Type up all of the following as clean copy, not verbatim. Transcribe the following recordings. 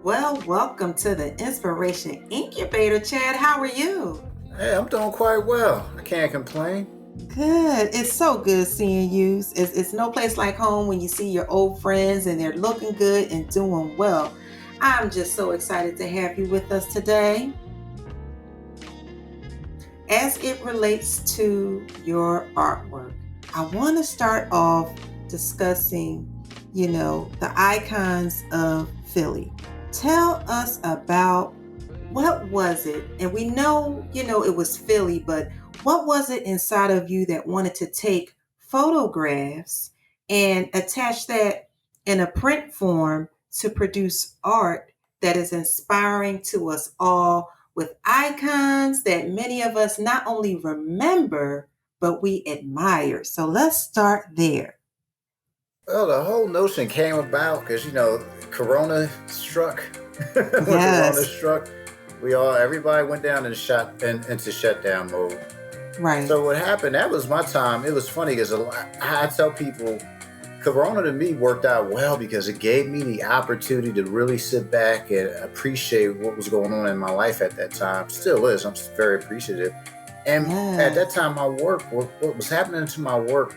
Well, welcome to the Inspiration Incubator, Chad. How are you? Hey, I'm doing quite well. I can't complain. Good. It's so good seeing you. It's no place like home when you see your old friends and they're looking good and doing well. I'm just so excited to have you with us today. As it relates to your artwork, I want to start off discussing, the icons of Philly. Tell us about what was it? And we know, it was Philly, but what was it inside of you that wanted to take photographs and attach that in a print form to produce art that is inspiring to us all with icons that many of us not only remember, but we admire? So let's start there. Well, the whole notion came about because Corona struck. When Corona Yes, struck, everybody went down and into shutdown mode. right. So what happened? That was my time. It was funny because I tell people, Corona to me worked out well because it gave me the opportunity to really sit back and appreciate what was going on in my life at that time. Still is. I'm very appreciative. And at that Yes. time, what was happening to my work,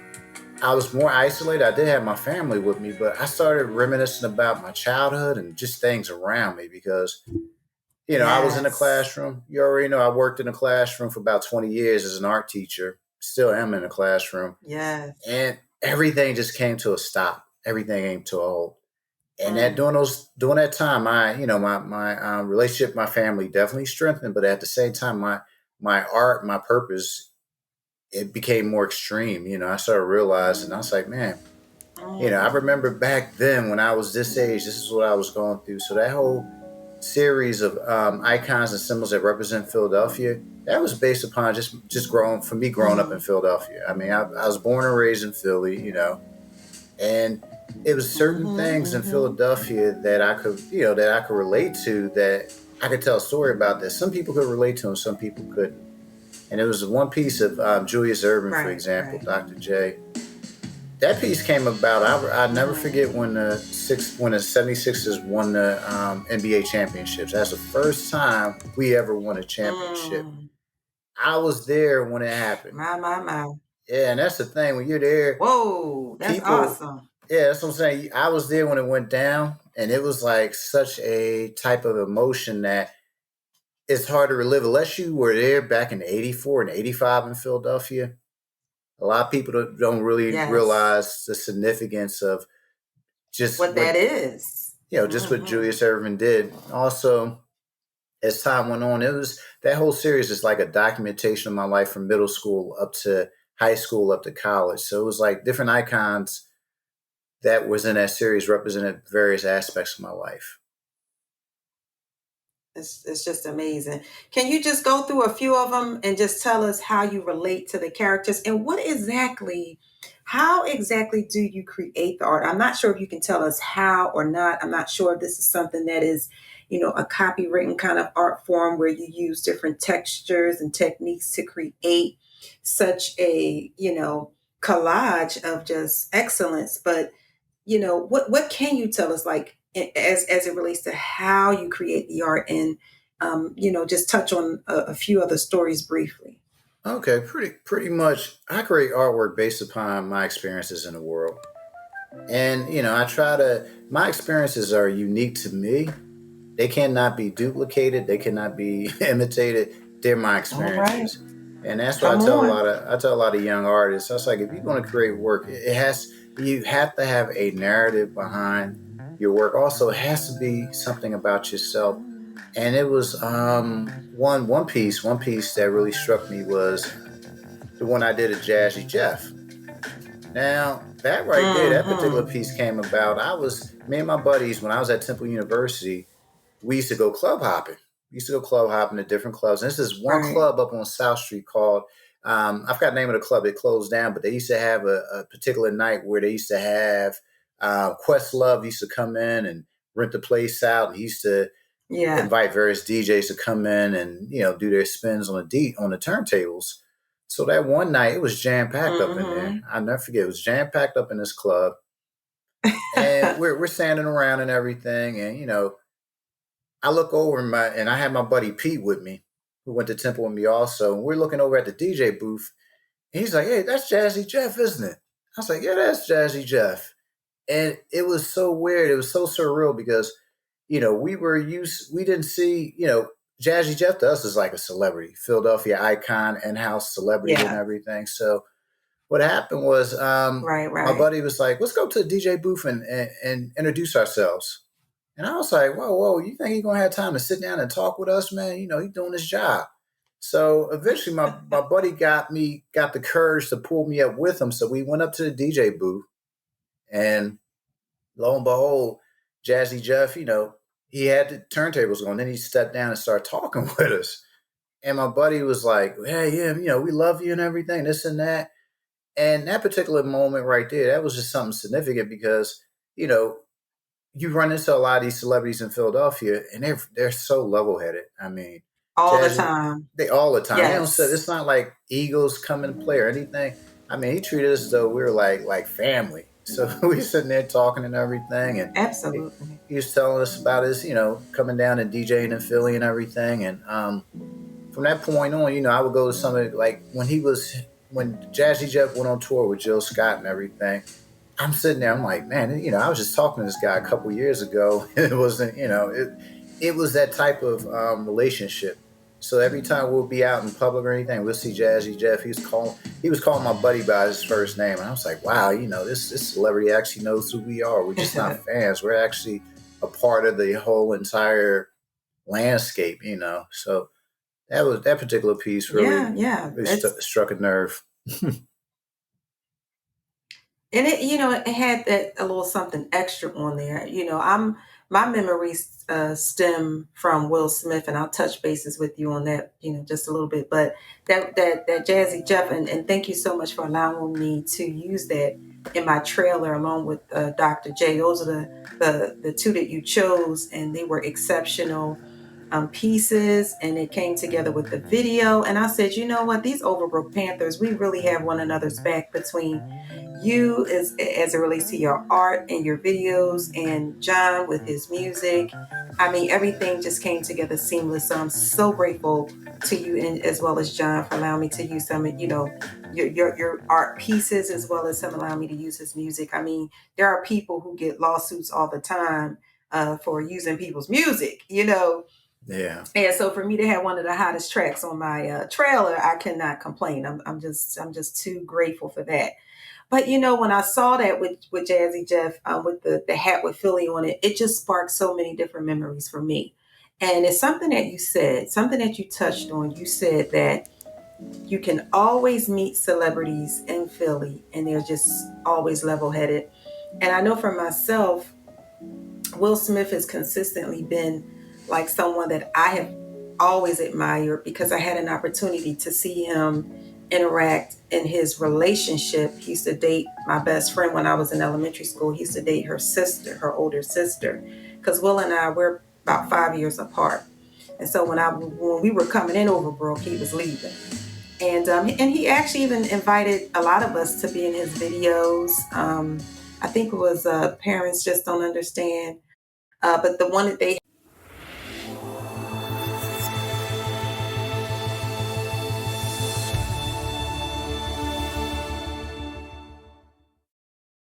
I was more isolated. I did have my family with me, but I started reminiscing about my childhood and just things around me because, I was in a Yes. classroom. You already know I worked in a classroom for about 20 years as an art teacher. Still am in a classroom. Yes. And everything just came to a stop. Everything came to a halt. And that Mm. during that time, my relationship, with my family definitely strengthened. But at the same time, my art, my purpose, it became more extreme. I started realizing I was like, man, I Mm. remember back then when I was this age, this is what I was going through. So that whole series of icons and symbols that represent Philadelphia, that was based upon just growing up in Mm. Philadelphia. I mean, I was born and raised in Philly, and it was certain Mm-hmm. things in Mm-hmm. Philadelphia that I could relate to, that I could tell a story about, that some people could relate to and some people couldn't. And it was one piece of Julius Erving, for Right. example, Right. Dr. J. That piece came about. I never forget Mm. when the 76ers won the NBA championships. That's the first time we ever won a championship. Mm. I was there when it happened. My. Yeah, and that's the thing. When you're there, Whoa, that's people. awesome. Yeah, that's what I'm saying. I was there when it went down, and it was like such a type of emotion that it's hard to relive unless you were there back in '84 and '85 in Philadelphia. A lot of people don't really Yes. realize the significance of just What what that is. just what Mm-hmm. Julius Erving did. Also, as time went on, it was that whole series is like a documentation of my life from middle school up to high school up to college. So it was like different icons that was in that series represented various aspects of my life. It's just amazing. Can you just go through a few of them and just tell us how you relate to the characters and how exactly do you create the art? I'm not sure if you can tell us how or not. I'm not sure if this is something that is, a copywritten kind of art form where you use different textures and techniques to create such a, collage of just excellence. But what can you tell us, like, as it relates to how you create the art, and just touch on a few other stories briefly. Okay, pretty much. I create artwork based upon my experiences in the world, and I try to. My experiences are unique to me. They cannot be duplicated. They cannot be imitated. They're my All right. experiences, and that's what Come on. I tell a lot of young artists. I was like, if you're going to create work, you have to have a narrative behind your work. Also, it has to be something about yourself. And it was one piece that really struck me was the one I did at Jazzy Jeff. Now, that right there, that particular Mm-hmm. piece came about. Me and my buddies, when I was at Temple University, we used to go club hopping. We used to go club hopping to different clubs. And this is one Right. club up on South Street called, I forgot the name of the club. It closed down, but they used to have a particular night where they used to have Questlove used to come in and rent the place out. And he used to Yeah. invite various DJs to come in and do their spins on the turntables. So that one night, it was jam packed up in there. Mm-hmm. I'll never forget. It was jam packed up in this club, and we're standing around and everything, and I look over and I had my buddy Pete with me, who went to Temple with me also. And we're looking over at the DJ booth, and he's like, "Hey, that's Jazzy Jeff, isn't it?" I was like, "Yeah, that's Jazzy Jeff." And it was so weird. It was so surreal because, we didn't see, Jazzy Jeff to us is like a celebrity, Philadelphia icon, in-house celebrity and Yeah. everything. So what happened was, Right. my Right. buddy was like, let's go to the DJ booth and introduce ourselves. And I was like, whoa, you think he's going to have time to sit down and talk with us, man? He's doing his job. So eventually my buddy got the courage to pull me up with him. So we went up to the DJ booth, and lo and behold, Jazzy Jeff, he had the turntables going. Then he stepped down and started talking with us. And my buddy was like, hey, yeah, we love you and everything, this and that. And that particular moment right there, that was just something significant because, you know, you run into a lot of these celebrities in Philadelphia and they're so level headed. I mean, All the Jazzy, time. they all the time. They don't say Yes. it's not like egos come into play or anything. I mean, he treated us as though we were like family. So we sitting there talking and everything, and Absolutely. he was telling us about his, coming down and DJing in Philly and everything. And from that point on, I would go to some of like when Jazzy Jeff went on tour with Jill Scott and everything. I'm sitting there, I'm like, man, I was just talking to this guy a couple years ago. And it wasn't, it was that type of relationship. So every time we'll be out in public or anything, we'll see Jazzy Jeff. He was calling my buddy by his first name, and I was like, wow, this celebrity actually knows who we are. We're just not fans. We're actually a part of the whole entire landscape. So that particular piece Yeah. really, Yeah. really struck a nerve. And it had that a little something extra on there. My memories stem from Will Smith, and I'll touch bases with you on that, just a little bit. But that Jazzy Jeff, and thank you so much for allowing me to use that in my trailer along with Dr. J. Those are the two that you chose, and they were exceptional pieces, and it came together with the video. And I said, you know what, these Overbrook Panthers, we really have one another's back between you as it relates to your art and your videos, and John with his music. I mean, everything just came together seamless. So I'm so grateful to you, and as well as John, for allowing me to use some, your art pieces, as well as him allowing me to use his music. I mean, there are people who get lawsuits all the time for using people's music. Yeah. And so for me to have one of the hottest tracks on my trailer, I cannot complain. I'm just too grateful for that. But when I saw that with Jazzy Jeff, with the hat with Philly on it, it just sparked so many different memories for me. And it's something that you said, something that you touched on. You said that you can always meet celebrities in Philly, and they're just always level headed. And I know for myself, Will Smith has consistently been like someone that I have always admired, because I had an opportunity to see him interact in his relationship. He used to date my best friend when I was in elementary school. He used to date her sister, her older sister, because Will and I were about 5 years apart. And so when we were coming in Overbrook, he was leaving. And he actually even invited a lot of us to be in his videos. I think it was Parents Just Don't Understand. But the one that they